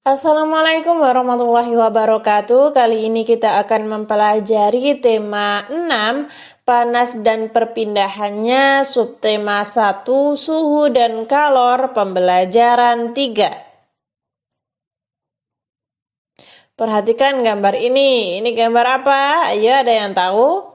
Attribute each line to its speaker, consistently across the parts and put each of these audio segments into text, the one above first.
Speaker 1: Assalamualaikum warahmatullahi wabarakatuh. Kali ini kita akan mempelajari tema 6, panas dan perpindahannya, subtema 1, suhu dan kalor, pembelajaran 3. Perhatikan gambar ini. Ini gambar apa? Ayo, ada yang tahu?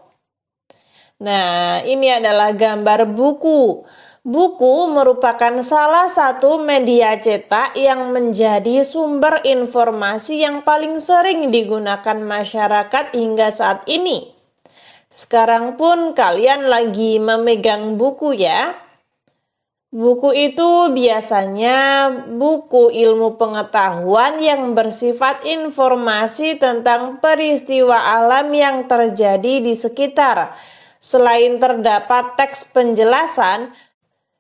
Speaker 1: Nah, ini adalah gambar buku. Buku merupakan salah satu media cetak yang menjadi sumber informasi yang paling sering digunakan masyarakat hingga saat ini. Sekarang pun kalian lagi memegang buku ya. Buku itu biasanya buku ilmu pengetahuan yang bersifat informasi tentang peristiwa alam yang terjadi di sekitar. Selain terdapat teks penjelasan,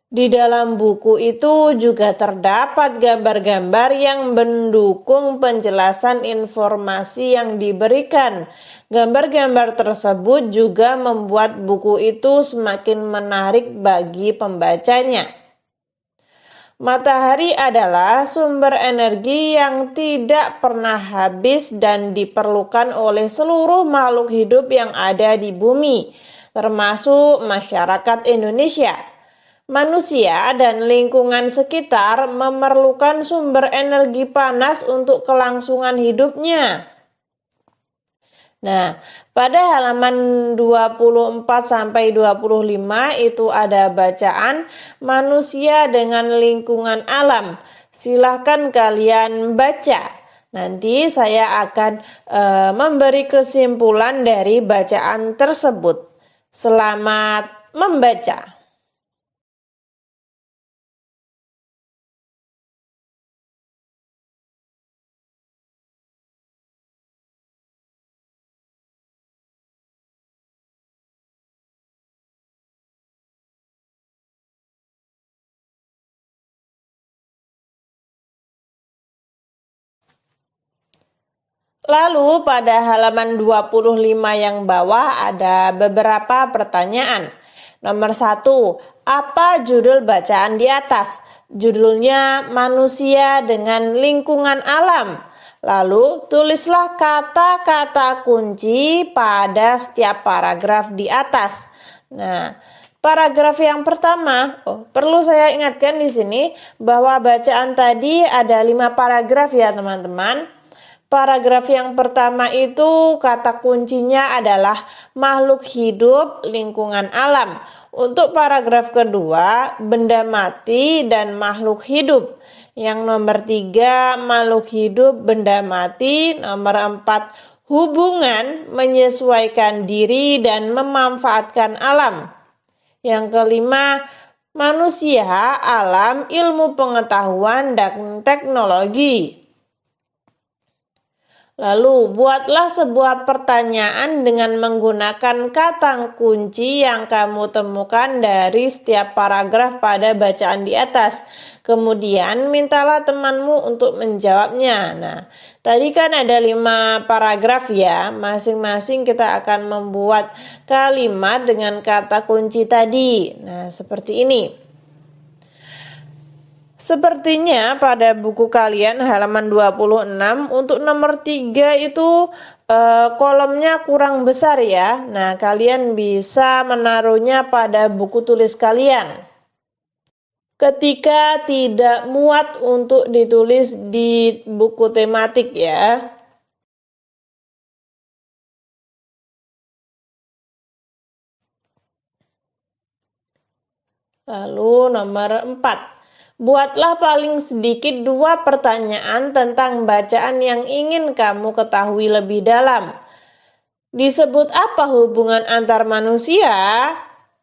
Speaker 1: di dalam buku itu juga terdapat gambar-gambar yang mendukung penjelasan informasi yang diberikan. Gambar-gambar tersebut juga membuat buku itu semakin menarik bagi pembacanya. Matahari adalah sumber energi yang tidak pernah habis dan diperlukan oleh seluruh makhluk hidup yang ada di bumi, termasuk masyarakat Indonesia. Manusia dan lingkungan sekitar memerlukan sumber energi panas untuk kelangsungan hidupnya. Nah, pada halaman 24-25 itu ada bacaan manusia dengan lingkungan alam. Silahkan kalian baca. Nanti saya akan memberi kesimpulan dari bacaan tersebut. Selamat membaca. Lalu pada halaman 25 yang bawah ada beberapa pertanyaan. Nomor 1, apa judul bacaan di atas? Judulnya Manusia dengan Lingkungan Alam. Lalu tulislah kata-kata kunci pada setiap paragraf di atas. Nah, paragraf yang pertama, perlu saya ingatkan di sini bahwa bacaan tadi ada 5 paragraf ya teman-teman. Paragraf yang pertama itu kata kuncinya adalah makhluk hidup, lingkungan alam. Untuk paragraf kedua, benda mati dan makhluk hidup. Yang nomor 3, makhluk hidup, benda mati. Nomor 4, hubungan, menyesuaikan diri dan memanfaatkan alam. Yang kelima, manusia, alam, ilmu pengetahuan, dan teknologi. Lalu, buatlah sebuah pertanyaan dengan menggunakan kata kunci yang kamu temukan dari setiap paragraf pada bacaan di atas. Kemudian, mintalah temanmu untuk menjawabnya. Nah, tadi kan ada 5 paragraf ya. Masing-masing kita akan membuat kalimat dengan kata kunci tadi. Nah, seperti ini. Sepertinya pada buku kalian halaman 26 untuk nomor 3 itu kolomnya kurang besar ya. Nah, kalian bisa menaruhnya pada buku tulis kalian. Ketika tidak muat untuk ditulis di buku tematik ya. Lalu nomor 4. Buatlah paling sedikit 2 pertanyaan tentang bacaan yang ingin kamu ketahui lebih dalam. Disebut apa hubungan antar manusia?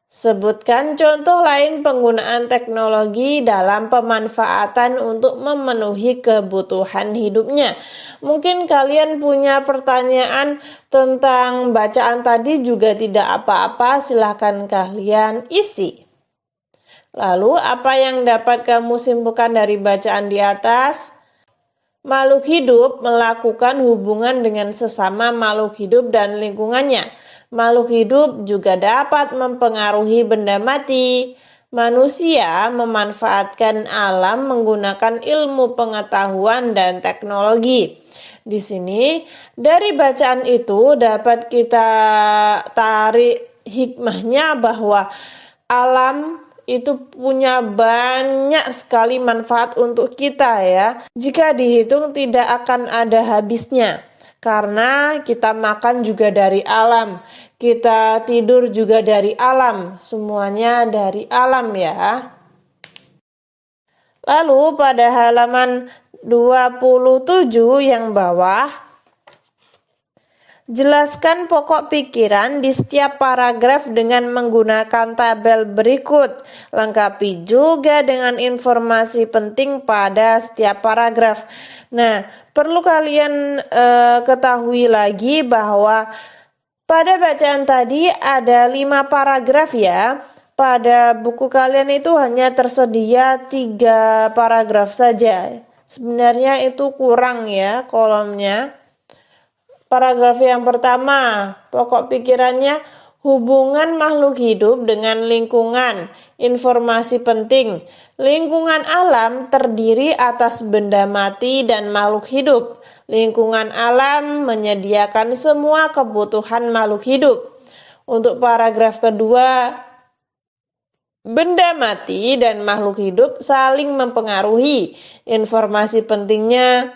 Speaker 1: Sebutkan contoh lain penggunaan teknologi dalam pemanfaatan untuk memenuhi kebutuhan hidupnya. Mungkin kalian punya pertanyaan tentang bacaan tadi juga tidak apa-apa, silahkan kalian isi. Lalu, apa yang dapat kamu simpulkan dari bacaan di atas? Makhluk hidup melakukan hubungan dengan sesama makhluk hidup dan lingkungannya. Makhluk hidup juga dapat mempengaruhi benda mati. Manusia memanfaatkan alam menggunakan ilmu pengetahuan dan teknologi. Di sini, dari bacaan itu dapat kita tarik hikmahnya bahwa alam itu punya banyak sekali manfaat untuk kita ya. Jika dihitung tidak akan ada habisnya. Karena kita makan juga dari alam, kita tidur juga dari alam, semuanya dari alam ya. Lalu pada halaman 27 yang bawah, jelaskan pokok pikiran di setiap paragraf dengan menggunakan tabel berikut. Lengkapi juga dengan informasi penting pada setiap paragraf. Nah, perlu kalian ketahui lagi bahwa pada bacaan tadi ada 5 paragraf ya. Pada buku kalian itu hanya tersedia 3 paragraf saja. Sebenarnya itu kurang ya kolomnya. Paragraf yang pertama, pokok pikirannya hubungan makhluk hidup dengan lingkungan. Informasi penting, lingkungan alam terdiri atas benda mati dan makhluk hidup. Lingkungan alam menyediakan semua kebutuhan makhluk hidup. Untuk paragraf kedua, benda mati dan makhluk hidup saling mempengaruhi. Informasi pentingnya,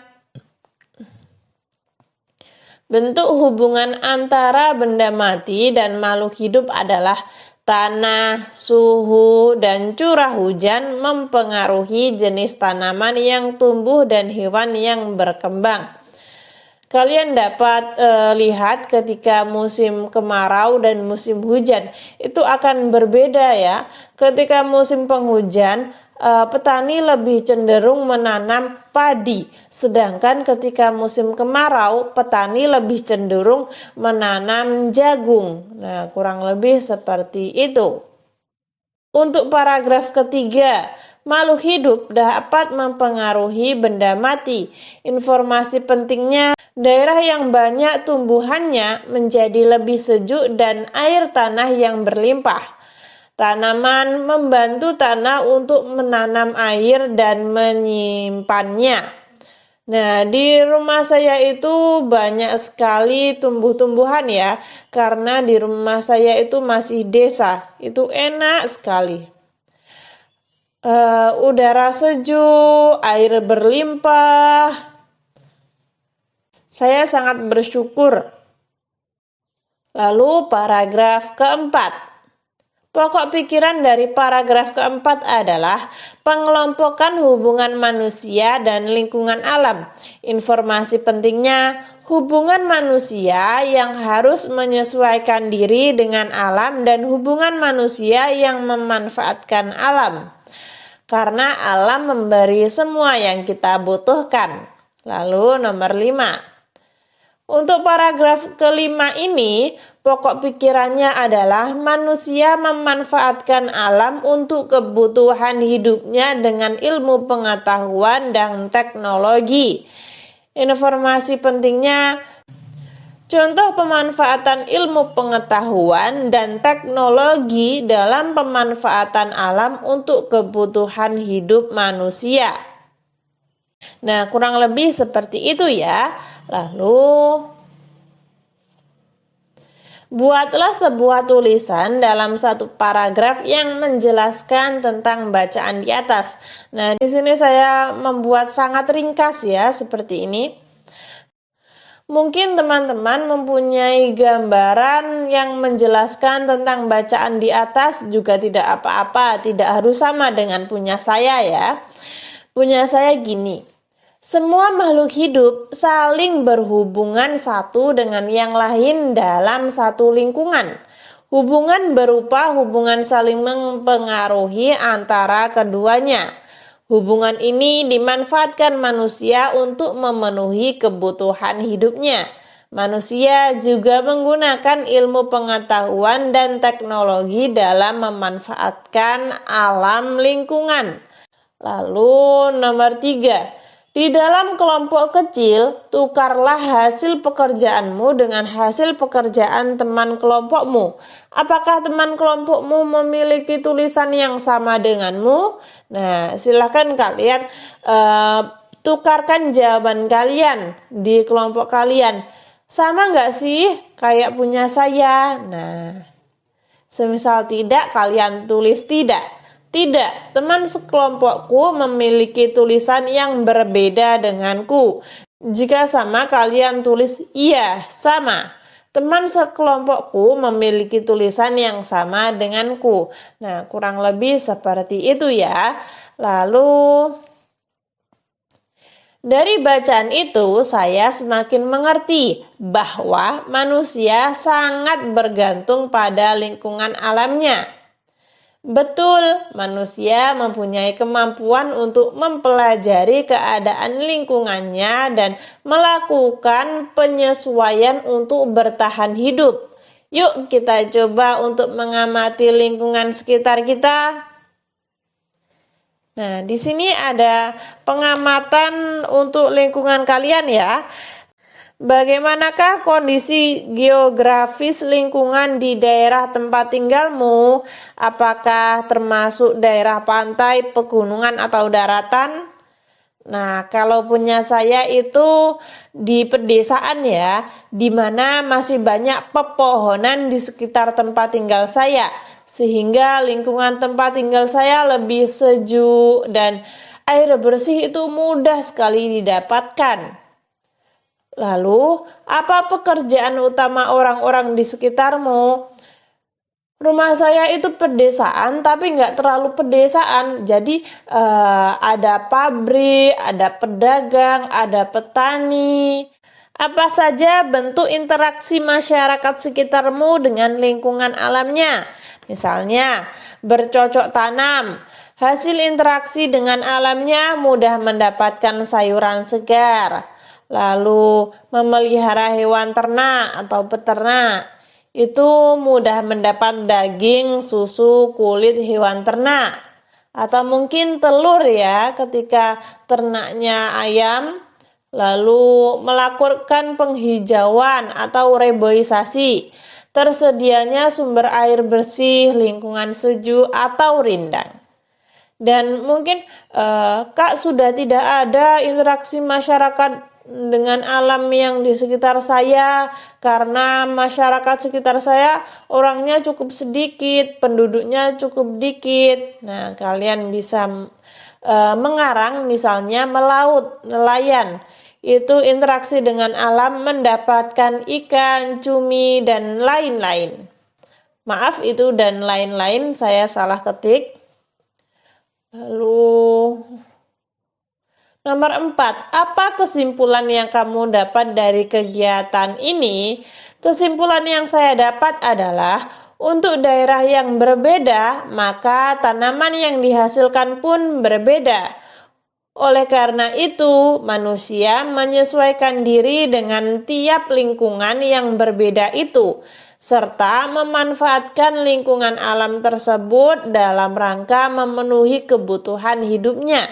Speaker 1: bentuk hubungan antara benda mati dan makhluk hidup adalah tanah, suhu, dan curah hujan mempengaruhi jenis tanaman yang tumbuh dan hewan yang berkembang. Kalian dapat lihat ketika musim kemarau dan musim hujan itu akan berbeda ya. Ketika musim penghujan, petani lebih cenderung menanam padi, sedangkan ketika musim kemarau, petani lebih cenderung menanam jagung. Nah, kurang lebih seperti itu. Untuk paragraf ketiga, makhluk hidup dapat mempengaruhi benda mati. Informasi pentingnya, daerah yang banyak tumbuhannya menjadi lebih sejuk dan air tanah yang berlimpah. Tanaman membantu tanah untuk menanam air dan menyimpannya. Nah, di rumah saya itu banyak sekali tumbuh-tumbuhan ya, karena di rumah saya itu masih desa, itu enak sekali. Udara sejuk, air berlimpah. Saya sangat bersyukur. Lalu paragraf keempat. Pokok pikiran dari paragraf keempat adalah pengelompokan hubungan manusia dan lingkungan alam. Informasi pentingnya, hubungan manusia yang harus menyesuaikan diri dengan alam dan hubungan manusia yang memanfaatkan alam. Karena alam memberi semua yang kita butuhkan. Lalu nomor 5. Untuk paragraf kelima ini, pokok pikirannya adalah manusia memanfaatkan alam untuk kebutuhan hidupnya dengan ilmu pengetahuan dan teknologi. Informasi pentingnya, contoh pemanfaatan ilmu pengetahuan dan teknologi dalam pemanfaatan alam untuk kebutuhan hidup manusia. Nah, kurang lebih seperti itu ya. Lalu, buatlah sebuah tulisan dalam satu paragraf yang menjelaskan tentang bacaan di atas. Nah, di sini saya membuat sangat ringkas ya, seperti ini. Mungkin teman-teman mempunyai gambaran yang menjelaskan tentang bacaan di atas juga tidak apa-apa, tidak harus sama dengan punya saya ya. Punya saya gini, semua makhluk hidup saling berhubungan satu dengan yang lain dalam satu lingkungan. Hubungan berupa hubungan saling mempengaruhi antara keduanya. Hubungan ini dimanfaatkan manusia untuk memenuhi kebutuhan hidupnya. Manusia juga menggunakan ilmu pengetahuan dan teknologi dalam memanfaatkan alam lingkungan. Lalu nomor 3, Di dalam kelompok kecil, tukarlah hasil pekerjaanmu dengan hasil pekerjaan teman kelompokmu. Apakah teman kelompokmu memiliki tulisan yang sama denganmu? Nah, silakan kalian tukarkan jawaban kalian di kelompok kalian. Sama nggak sih kayak punya saya? Nah, semisal tidak, kalian tulis tidak. Tidak, teman sekelompokku memiliki tulisan yang berbeda denganku. Jika sama, kalian tulis iya, sama. Teman sekelompokku memiliki tulisan yang sama denganku. Nah, kurang lebih seperti itu ya. Lalu, dari bacaan itu, saya semakin mengerti bahwa manusia sangat bergantung pada lingkungan alamnya. Betul, manusia mempunyai kemampuan untuk mempelajari keadaan lingkungannya dan melakukan penyesuaian untuk bertahan hidup. Yuk kita coba untuk mengamati lingkungan sekitar kita. Nah, di sini ada pengamatan untuk lingkungan kalian ya. Bagaimanakah kondisi geografis lingkungan di daerah tempat tinggalmu? Apakah termasuk daerah pantai, pegunungan, atau daratan? Nah, kalau punya saya itu di pedesaan ya, di mana masih banyak pepohonan di sekitar tempat tinggal saya, sehingga lingkungan tempat tinggal saya lebih sejuk dan air bersih itu mudah sekali didapatkan. Lalu, apa pekerjaan utama orang-orang di sekitarmu? Rumah saya itu pedesaan, tapi nggak terlalu pedesaan. Jadi ada pabrik, ada pedagang, ada petani. Apa saja bentuk interaksi masyarakat sekitarmu dengan lingkungan alamnya? Misalnya, bercocok tanam. Hasil interaksi dengan alamnya mudah mendapatkan sayuran segar. Lalu memelihara hewan ternak atau peternak, itu mudah mendapat daging, susu, kulit hewan ternak. Atau mungkin telur ya ketika ternaknya ayam, lalu melakukan penghijauan atau reboisasi. Tersedianya sumber air bersih, lingkungan sejuk atau rindang. Dan mungkin Kak sudah tidak ada interaksi masyarakat dengan alam yang di sekitar saya karena masyarakat sekitar saya orangnya cukup sedikit, penduduknya cukup dikit. Nah, kalian bisa mengarang misalnya melaut, nelayan. Itu interaksi dengan alam mendapatkan ikan, cumi, dan lain-lain. Maaf itu dan lain-lain saya salah ketik. Lalu nomor 4, apa kesimpulan yang kamu dapat dari kegiatan ini? Kesimpulan yang saya dapat adalah untuk daerah yang berbeda, maka tanaman yang dihasilkan pun berbeda. Oleh karena itu, manusia menyesuaikan diri dengan tiap lingkungan yang berbeda itu, serta memanfaatkan lingkungan alam tersebut dalam rangka memenuhi kebutuhan hidupnya.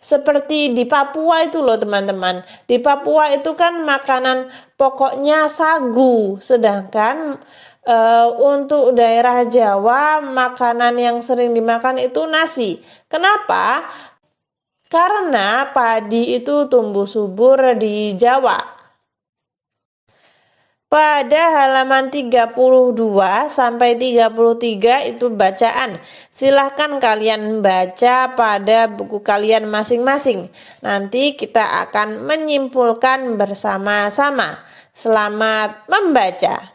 Speaker 1: Seperti di Papua itu loh teman-teman. Di Papua itu kan makanan pokoknya sagu, sedangkan untuk daerah Jawa makanan yang sering dimakan itu nasi. Kenapa? Karena padi itu tumbuh subur di Jawa. Pada halaman 32 sampai 33 itu bacaan. Silahkan kalian baca pada buku kalian masing-masing. Nanti kita akan menyimpulkan bersama-sama. Selamat membaca.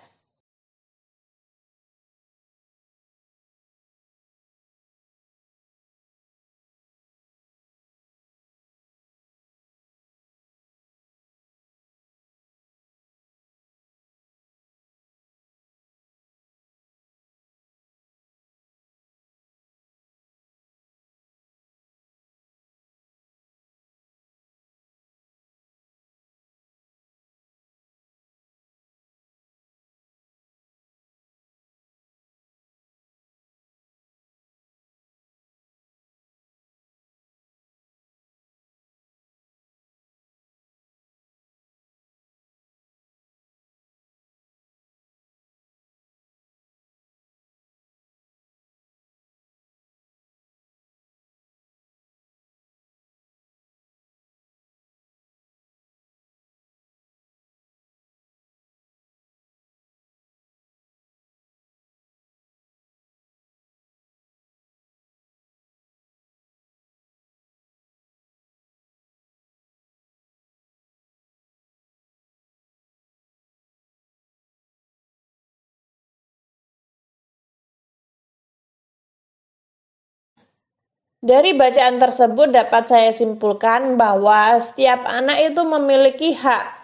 Speaker 1: Dari bacaan tersebut dapat saya simpulkan bahwa setiap anak itu memiliki hak.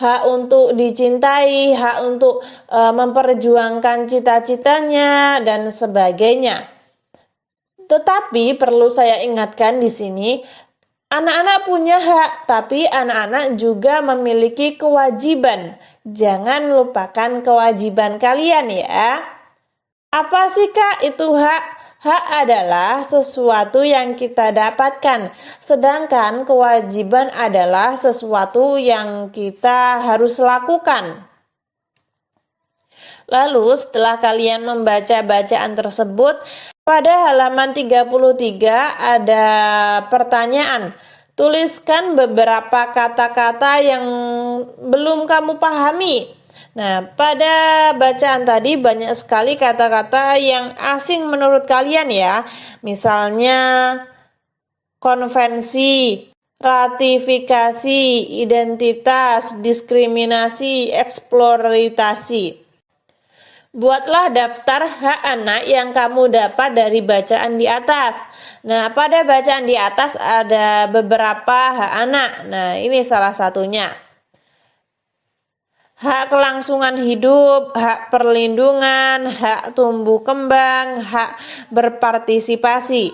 Speaker 1: Hak untuk dicintai, hak untuk memperjuangkan cita-citanya dan sebagainya. Tetapi perlu saya ingatkan di sini, anak-anak punya hak, tapi anak-anak juga memiliki kewajiban. Jangan lupakan kewajiban kalian ya. Apa sih Kak itu hak? Hak adalah sesuatu yang kita dapatkan, sedangkan kewajiban adalah sesuatu yang kita harus lakukan. Lalu setelah kalian membaca bacaan tersebut, pada halaman 33 ada pertanyaan. Tuliskan beberapa kata-kata yang belum kamu pahami. Nah, pada bacaan tadi banyak sekali kata-kata yang asing menurut kalian ya. Misalnya konvensi, ratifikasi, identitas, diskriminasi, eksploitasi. Buatlah daftar hak anak yang kamu dapat dari bacaan di atas. Nah, pada bacaan di atas ada beberapa hak anak. Nah, ini salah satunya. Hak kelangsungan hidup, hak perlindungan, hak tumbuh kembang, hak berpartisipasi.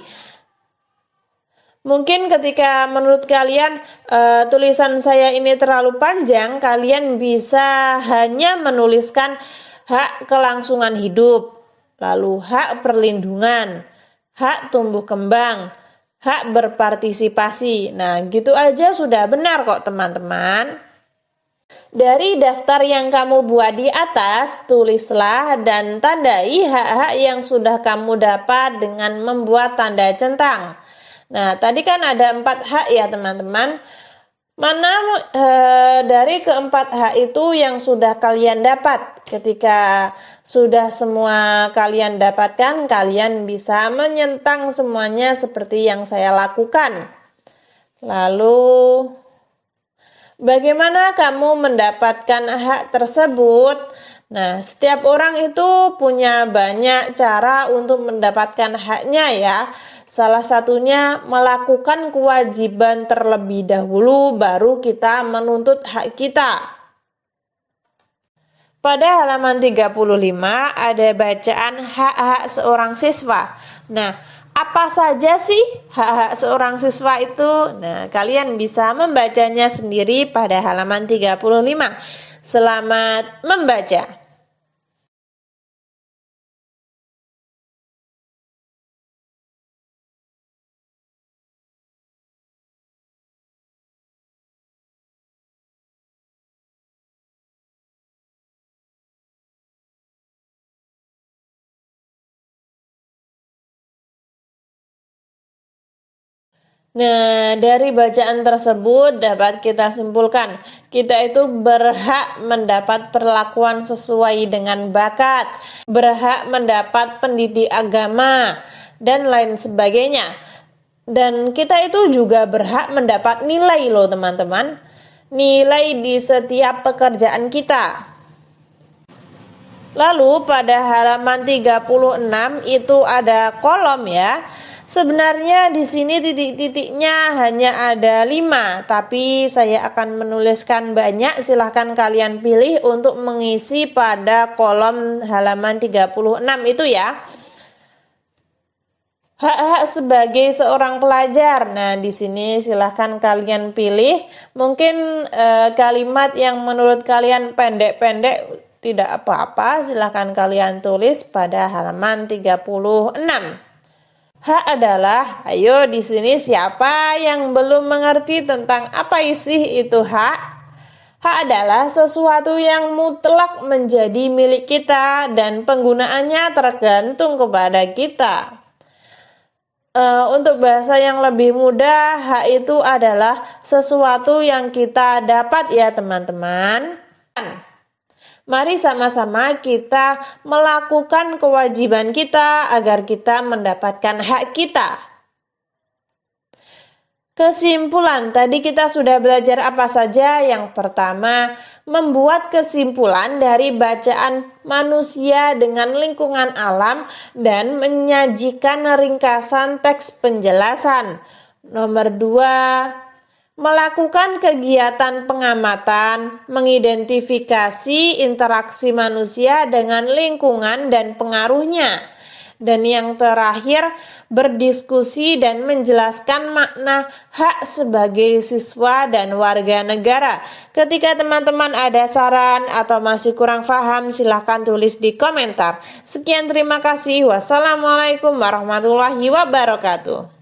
Speaker 1: Mungkin ketika menurut kalian tulisan saya ini terlalu panjang, kalian bisa hanya menuliskan hak kelangsungan hidup, lalu hak perlindungan, hak tumbuh kembang, hak berpartisipasi. Nah, gitu aja sudah benar kok teman-teman. Dari daftar yang kamu buat di atas, tulislah dan tandai hak-hak yang sudah kamu dapat dengan membuat tanda centang. Nah, tadi kan ada 4 hak ya teman-teman. Mana dari keempat hak itu yang sudah kalian dapat? Ketika sudah semua kalian dapatkan, kalian bisa menyentang semuanya seperti yang saya lakukan. Lalu bagaimana kamu mendapatkan hak tersebut? Nah, setiap orang itu punya banyak cara untuk mendapatkan haknya ya. Salah satunya melakukan kewajiban terlebih dahulu, baru kita menuntut hak kita. Pada halaman 35 ada bacaan hak-hak seorang siswa. Nah, apa saja sih hak-hak seorang siswa itu? Nah, kalian bisa membacanya sendiri pada halaman 35. Selamat membaca. Nah, dari bacaan tersebut dapat kita simpulkan, kita itu berhak mendapat perlakuan sesuai dengan bakat, berhak mendapat pendidik agama, dan lain sebagainya. Dan kita itu juga berhak mendapat nilai loh teman-teman. Nilai di setiap pekerjaan kita. Lalu pada halaman 36 itu ada kolom ya. Sebenarnya di sini titik-titiknya hanya ada 5, tapi saya akan menuliskan banyak. Silahkan kalian pilih untuk mengisi pada kolom halaman 36 itu ya. Hak-hak sebagai seorang pelajar. Nah, di sini silahkan kalian pilih. Mungkin kalimat yang menurut kalian pendek-pendek tidak apa-apa, silahkan kalian tulis pada halaman 36. Hak adalah, ayo di sini siapa yang belum mengerti tentang apa isi itu hak? Hak adalah sesuatu yang mutlak menjadi milik kita dan penggunaannya tergantung kepada kita. Untuk bahasa yang lebih mudah, hak itu adalah sesuatu yang kita dapat ya teman-teman. Mari sama-sama kita melakukan kewajiban kita agar kita mendapatkan hak kita. Kesimpulan, tadi kita sudah belajar apa saja? Yang pertama, membuat kesimpulan dari bacaan manusia dengan lingkungan alam dan menyajikan ringkasan teks penjelasan. Nomor 2, melakukan kegiatan pengamatan, mengidentifikasi interaksi manusia dengan lingkungan dan pengaruhnya. Dan yang terakhir, berdiskusi dan menjelaskan makna hak sebagai siswa dan warga negara. Ketika teman-teman ada saran atau masih kurang paham, silahkan tulis di komentar. Sekian, terima kasih. Wassalamualaikum warahmatullahi wabarakatuh.